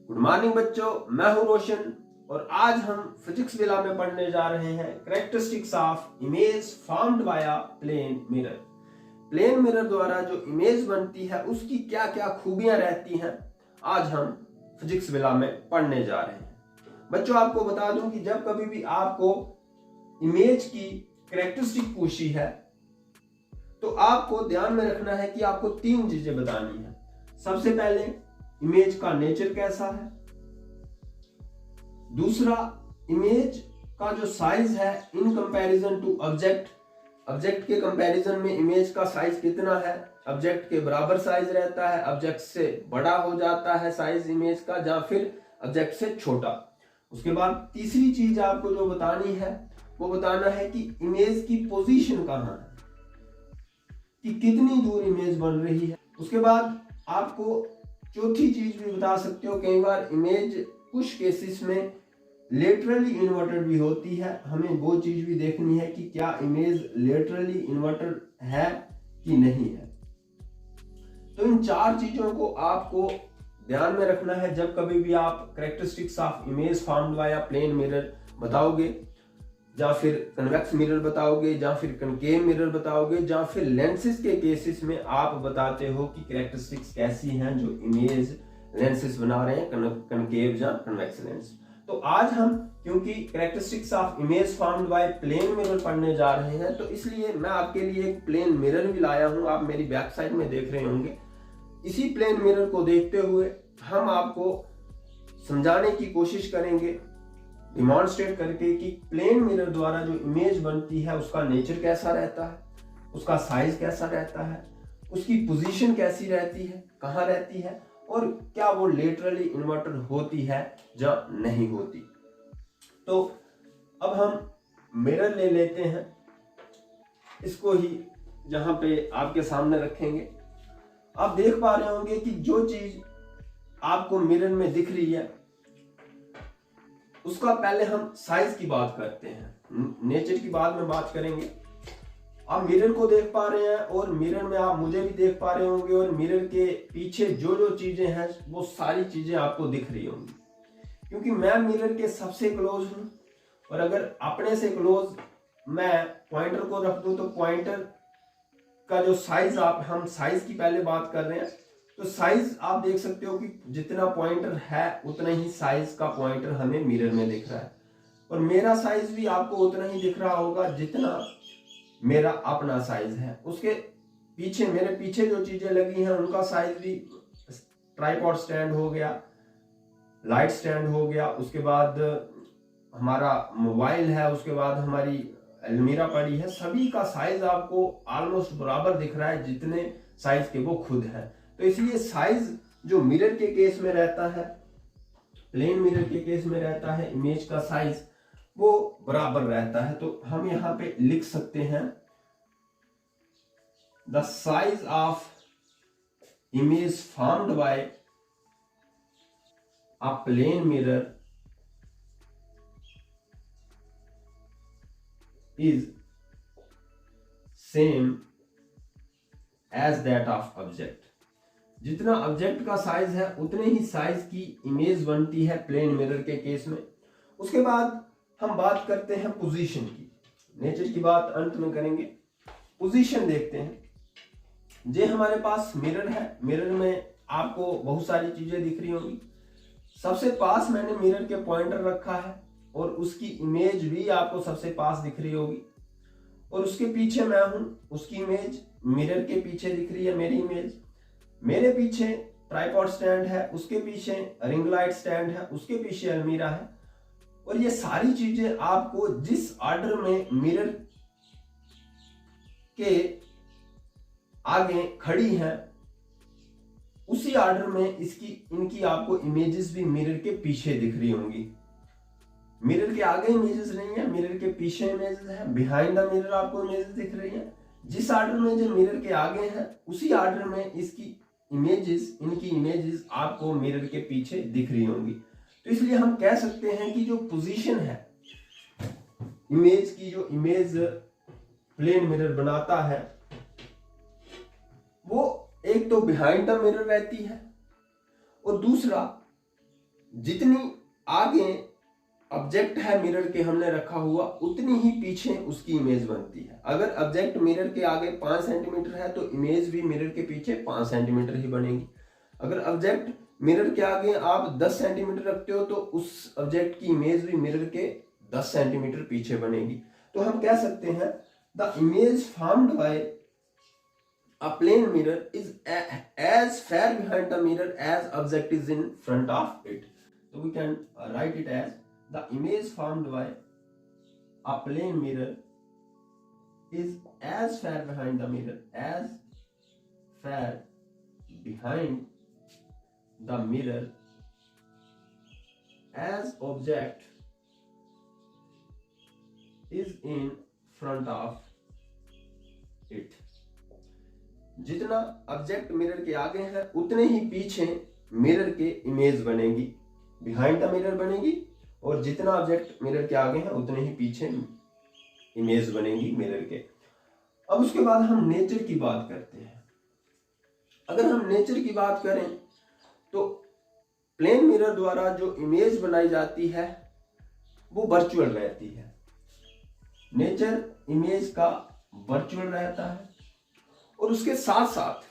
Good morning बच्चों, मैं हूं रोशन और आज हम फिजिक्स विला में पढ़ने जा रहे हैं characteristics of image formed by plane mirror. Plane mirror द्वारा जो इमेज बनती है उसकी क्या क्या खूबियां रहती हैं, आज हम फिजिक्स विला में पढ़ने जा रहे हैं। बच्चों, आपको बता दूं कि जब कभी भी आपको इमेज की कैरेक्टरिस्टिक पूछी है तो आपको ध्यान में रखना है कि आपको तीन चीजें बतानी है। सबसे पहले इमेज का नेचर कैसा है, दूसरा इमेज का जो साइज है in comparison to object, object के कंपैरिजन में इमेज का साइज कितना है, ऑब्जेक्ट के बराबर साइज रहता है, ऑब्जेक्ट से बड़ा हो जाता है साइज इमेज का, या फिर ऑब्जेक्ट से छोटा। उसके बाद तीसरी चीज आपको जो बतानी है वो बताना है कि इमेज की पोजीशन कहाँ है, कि कितनी दूर इमेज बन रही है। उसके बाद आपको चौथी चीज भी बता सकते हो, कई बार इमेज कुछ केसेस में लेटरली इन्वर्टेड भी होती है, हमें वो चीज भी देखनी है कि क्या इमेज लेटरली इन्वर्टेड है कि नहीं है। तो इन चार चीजों को आपको ध्यान में रखना है जब कभी भी आप characteristics of image formed by plane mirror बताओगे, या फिर कन्वेक्स मिरर बताओगे, या फिर कनकेव मिरर बताओगे, या फिर लेंसेज के केसेस में आप बताते हो कि कैरेक्टरिस्टिक्स कैसी हैं जो इमेज लेंसेज बना रहे हैं, कनकेव या कन्वेक्स लेंस। तो आज हम क्योंकि characteristics of image formed by plane mirror पढ़ने जा रहे हैं, तो इसलिए मैं आपके लिए एक प्लेन मिरर भी लाया हूं। आप मेरी बैक साइड में देख रहे होंगे। इसी प्लेन मिरर को देखते हुए हम आपको समझाने की कोशिश करेंगे, डिमॉन्स्ट्रेट करके, कि प्लेन मिरर द्वारा जो इमेज बनती है उसका नेचर कैसा रहता है, उसका साइज कैसा रहता है, उसकी पोजीशन कैसी रहती है, कहाँ रहती है, और क्या वो लेटरली इन्वर्टेड होती है या नहीं होती। तो अब हम मिरर ले लेते हैं, इसको ही जहां पे आपके सामने रखेंगे। आप देख पा रहे होंगे कि जो चीज आपको मिरर में दिख रही है उसका पहले हम साइज की बात करते हैं, नेचर की बाद में बात करेंगे। आप मिरर को देख पा रहे हैं और मिरर में आप मुझे भी देख पा रहे होंगे, और मिरर के पीछे जो जो चीजें हैं वो सारी चीजें आपको दिख रही होंगी, क्योंकि मैं मिरर के सबसे क्लोज हूं। और अगर अपने से क्लोज मैं पॉइंटर को रख दूं तो पॉइंटर का जो साइज, हम साइज की पहले बात कर रहे हैं, तो साइज आप देख सकते हो कि जितना पॉइंटर है उतना ही साइज का पॉइंटर हमें मिरर में दिख रहा है, और मेरा साइज भी आपको उतना ही दिख रहा होगा जितना मेरा अपना साइज है। उसके पीछे, मेरे पीछे जो चीजें लगी हैं उनका साइज भी, ट्राइपॉड स्टैंड हो गया, लाइट स्टैंड हो गया, उसके बाद हमारा मोबाइल है, उसके बाद हमारी अलमीरा पड़ी है, सभी का साइज आपको ऑलमोस्ट बराबर दिख रहा है जितने साइज के वो खुद है। तो इसलिए साइज जो मिरर के केस में रहता है, प्लेन मिरर के केस में रहता है, इमेज का साइज वो बराबर रहता है। तो हम यहां पे लिख सकते हैं, the size of image formed by a plane mirror is same as that of object. जितना ऑब्जेक्ट का साइज है उतने ही साइज की इमेज बनती है प्लेन मिरर के केस में। उसके बाद हम बात करते हैं पोजीशन की, नेचर की बात अंत में करेंगे। पोजीशन देखते हैं। जे हमारे पास मिरर है, मिरर में आपको बहुत सारी चीजें दिख रही होंगी। सबसे पास मैंने मिरर के पॉइंटर रखा है और उसकी इमेज भी आपको सबसे पास दिख रही होगी, और उसके पीछे मैं हूं, उसकी इमेज मिरर के पीछे दिख रही है, मेरी इमेज। मेरे पीछे ट्राइपॉड स्टैंड है, उसके पीछे रिंग लाइट स्टैंड है, उसके पीछे अलमीरा है, और ये सारी चीजें आपको जिस ऑर्डर में मिरर के आगे खड़ी हैं उसी ऑर्डर में इनकी आपको इमेजेस भी मिरर के पीछे दिख रही होंगी। मिरर के आगे इमेजेस नहीं है, मिरर के पीछे इमेजेस है, बिहाइंड द मिरर आपको इमेजेस दिख रही है। जिस ऑर्डर में जो मिरर के आगे है उसी ऑर्डर में इनकी इमेजेस आपको मिरर के पीछे दिख रही होंगी। तो इसलिए हम कह सकते हैं कि जो पोजीशन है इमेज की, जो इमेज प्लेन मिरर बनाता है, वो एक तो बिहाइंड द मिरर रहती है, और दूसरा जितनी आगे ऑब्जेक्ट है मिरर के हमने रखा हुआ उतनी ही पीछे उसकी इमेज बनती है। अगर ऑब्जेक्ट मिरर के आगे 5 सेंटीमीटर है तो इमेज भी मिरर के पीछे 5 सेंटीमीटर ही बनेगी। अगर ऑब्जेक्ट मिरर के आगे आप 10 सेंटीमीटर रखते हो तो उस ऑब्जेक्ट की इमेज भी मिरर के 10 सेंटीमीटर पीछे बनेगी। तो हम कह सकते हैं the image formed bye a plane mirror is as far behind the mirror as object is in front of it. So we can write it as the image formed by a plane mirror is as far behind the mirror as far behind the mirror as object is in front of it. जितना object mirror के आगे है उतने ही पीछे mirror के image बनेगी, behind the mirror बनेगी, और जितना ऑब्जेक्ट मिरर के आगे है उतने ही पीछे इमेज बनेगी मिरर के। अब उसके बाद हम नेचर की बात करते हैं। अगर हम नेचर की बात करें तो प्लेन मिरर द्वारा जो इमेज बनाई जाती है वो वर्चुअल रहती है। नेचर इमेज का वर्चुअल रहता है, और उसके साथ साथ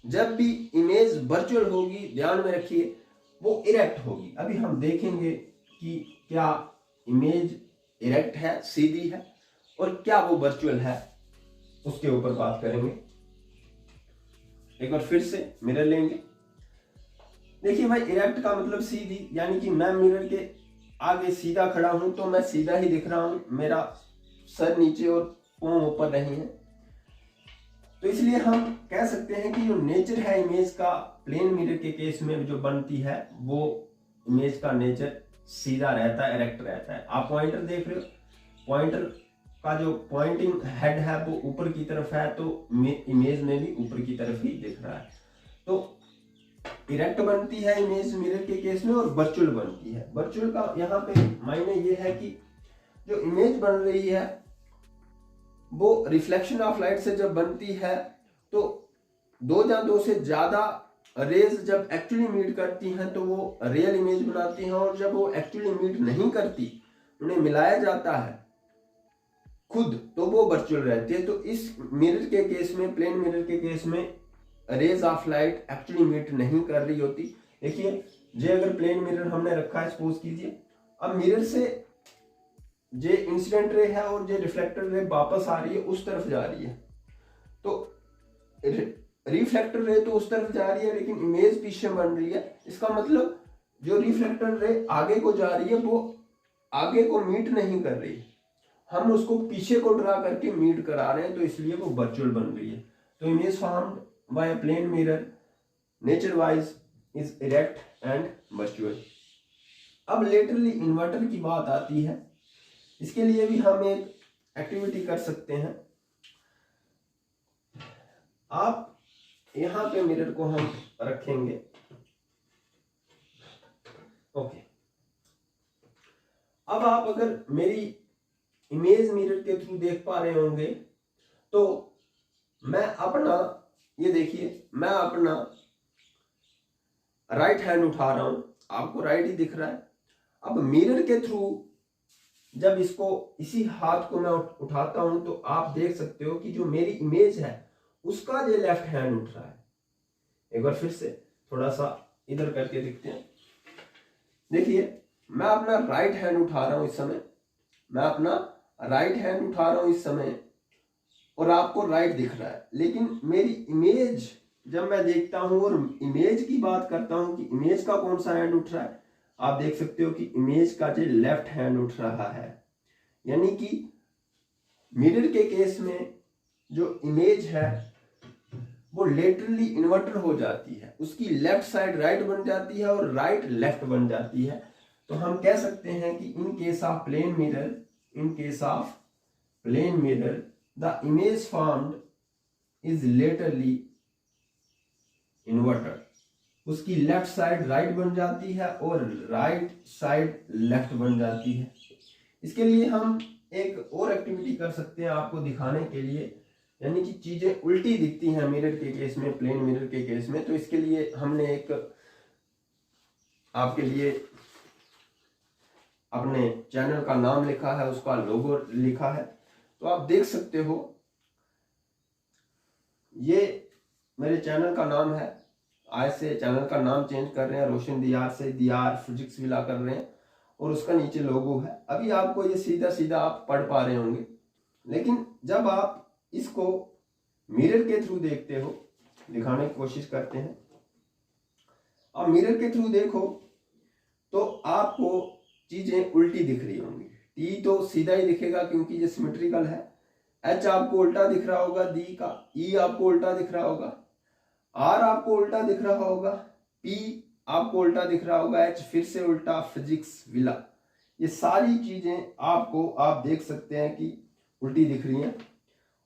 जब भी इमेज वर्चुअल होगी, ध्यान में रखिए, वो इरेक्ट होगी। अभी हम देखेंगे कि क्या इमेज इरेक्ट है, सीधी है, और क्या वो वर्चुअल है, उसके ऊपर बात करेंगे। एक बार फिर से मिरर लेंगे। देखिए भाई, इरेक्ट का मतलब सीधी, यानी कि मैं मिरर के आगे सीधा खड़ा हूं तो मैं सीधा ही दिख रहा हूं, मेरा सर नीचे और पांव ऊपर नहीं है। तो इसलिए हम कह सकते हैं कि जो नेचर है इमेज का प्लेन मिरर के केस में जो बनती है वो इमेज का नेचर सीधा रहता है, इरेक्ट रहता है। आप पॉइंटर देख रहे हो, पॉइंटर का जो पॉइंटिंग हेड है वो ऊपर की तरफ है, तो इमेज में भी ऊपर की तरफ ही दिख रहा है। तो इरेक्ट बनती है इमेज मिरर के केस में, और वर्चुअल बनती है। वर्चुअल का यहाँ पे मायने ये है कि जो इमेज बन रही है वो रिफ्लेक्शन ऑफ लाइट से जब बनती है तो दो या दो से ज्यादा रेज जब एक्चुअली मीट करती हैं तो वो रियल इमेज बनाती हैं, और जब वो एक्चुअली मीट नहीं करती, उन्हें मिलाया जाता है खुद, तो वो वर्चुअल रहती है। तो इस मिरर के केस में, प्लेन मिरर के केस में rays of light actually meet नहीं कर रही होती। देखिए, जे अगर प्लेन मिरर हमने रखा है, सपोज कीजिए, अब मिरर से जे इंसिडेंट रे है और जे रिफ्लेक्टेड रे वापस आ रही है, उस तरफ जा रही है, तो रिफ्लेक्टेड रे तो उस तरफ जा रही है लेकिन इमेज पीछे बन रही है। इसका मतलब जो रिफ्लेक्टेड रे आगे को जा रही है वो आगे को मीट नहीं कर रही, हम उसको पीछे को ड्रा करके मीट करा रहे हैं, तो इसलिए वो वर्चुअल बन रही है। तो image formed by a plane mirror nature wise is erect and virtual. अब लेटरली इन्वर्टर की बात आती है। इसके लिए भी हम एक एक्टिविटी कर सकते हैं। आप यहां पे मिरर को हम रखेंगे, ओके। अब आप अगर मेरी इमेज मिरर के थ्रू देख पा रहे होंगे तो मैं अपना, ये देखिए, मैं अपना राइट हैंड उठा रहा हूं, आपको राइट ही दिख रहा है। अब मिरर के थ्रू जब इसको, इसी हाथ को मैं उठाता हूं तो आप देख सकते हो कि जो मेरी इमेज है उसका जो लेफ्ट हैंड उठ रहा है। एक बार फिर से थोड़ा सा इधर करके दिखते हैं। देखिए, मैं अपना राइट हैंड उठा रहा हूं इस समय, मैं अपना राइट हैंड उठा रहा हूं इस समय, और आपको राइट दिख रहा है, लेकिन मेरी इमेज जब मैं देखता हूं और इमेज की बात करता हूं कि इमेज का कौन सा हैंड उठ रहा है, आप देख सकते हो कि इमेज का जो लेफ्ट हैंड उठ रहा है। यानी कि मिरर के केस में जो इमेज है वो लेटरली इन्वर्टर हो जाती है, उसकी लेफ्ट साइड राइट बन जाती है और राइट लेफ्ट बन जाती है। तो हम कह सकते हैं कि in case of plane mirror, in case of plane mirror the image formed is laterally inverted. उसकी लेफ्ट साइड राइट बन जाती है और राइट साइड लेफ्ट बन जाती है। इसके लिए हम एक और एक्टिविटी कर सकते हैं आपको दिखाने के लिए, यानी कि चीजें उल्टी दिखती हैं मिरर के केस में, प्लेन मिरर के केस में। तो इसके लिए हमने एक आपके लिए अपने चैनल का नाम लिखा है, उसका लोगो लिखा है। तो आप देख सकते हो ये मेरे चैनल का नाम है। आज से चैनल का नाम चेंज कर रहे हैं, रोशन दियार से दियार फिजिक्स विला कर रहे हैं और उसका नीचे लोगो है। अभी आपको ये सीधा सीधा आप पढ़ पा रहे होंगे, लेकिन जब आप इसको मिरर के थ्रू देखते हो, दिखाने की कोशिश करते हैं, आप मिरर के थ्रू देखो तो आपको चीजें उल्टी दिख रही होंगी। टी तो सीधा ही दिखेगा क्योंकि ये सिमेट्रिकल है, एच आपको उल्टा दिख रहा होगा डी का, ई आपको उल्टा दिख रहा होगा, आर आपको उल्टा दिख रहा होगा, पी आपको उल्टा दिख रहा होगा, एच फिर से उल्टा, फिजिक्स विला, ये सारी चीजें आपको आप देख सकते हैं कि उल्टी दिख रही हैं।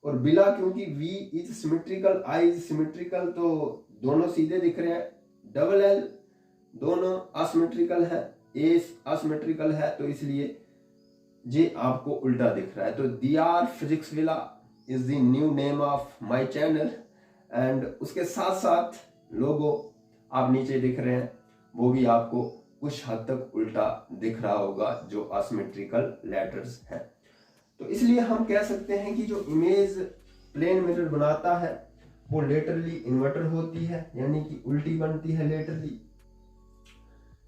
और बिला क्योंकि V is symmetrical, I is symmetrical, तो दोनों सीधे दिख रहे हैं। डबल एल दोनों असिमेट्रिकल है, ए असिमेट्रिकल है, तो इसलिए जे आपको उल्टा दिख रहा है। तो दियार physics villa is the new name of my channel and उसके साथ साथ लोगो आप नीचे दिख रहे हैं, वो भी आपको कुछ हद तक उल्टा दिख रहा होगा जो असिमेट्रिकल लेटर्स हैं। तो इसलिए हम कह सकते हैं कि जो इमेज प्लेन मिरर बनाता है वो लेटरली इन्वर्टर होती है, यानी कि उल्टी बनती है लेटरली,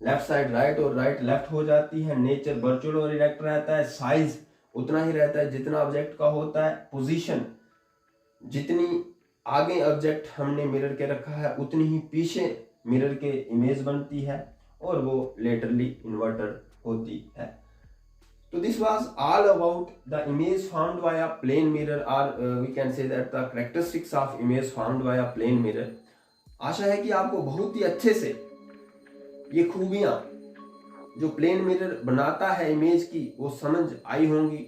लेफ्ट साइड राइट और राइट लेफ्ट हो जाती है। नेचर वर्चुअल और इरेक्ट रहता है, साइज उतना ही रहता है जितना ऑब्जेक्ट का होता है, पोजीशन जितनी आगे ऑब्जेक्ट हमने मिरर के रखा है उतनी ही पीछे मिरर के इमेज बनती है और वो लेटरली इन्वर्टर होती है। तो this was all about the image formed by a plane mirror, or we can say that the characteristics of image formed by a plane mirror. आशा है कि आपको बहुत ही अच्छे से ये खूबियां जो प्लेन मिरर बनाता है इमेज की वो समझ आई होंगी।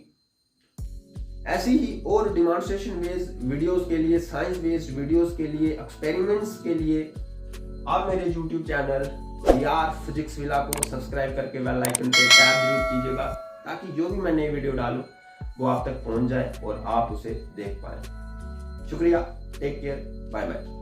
ऐसी ही और डिमॉन्स्ट्रेशन बेस्ड वीडियोस के लिए, साइंस बेस्ड वीडियोस के लिए, एक्सपेरिमेंट्स के लिए आप मेरे YouTube चैनल दियार फिजिक्स विला को सब्सक्राइब करके बेल आइकन पे टैप जरूर कीजिएगा, ताकि जो भी मैं नई वीडियो डालूं वो आप तक पहुंच जाए और आप उसे देख पाए। शुक्रिया, टेक केयर, बाय बाय।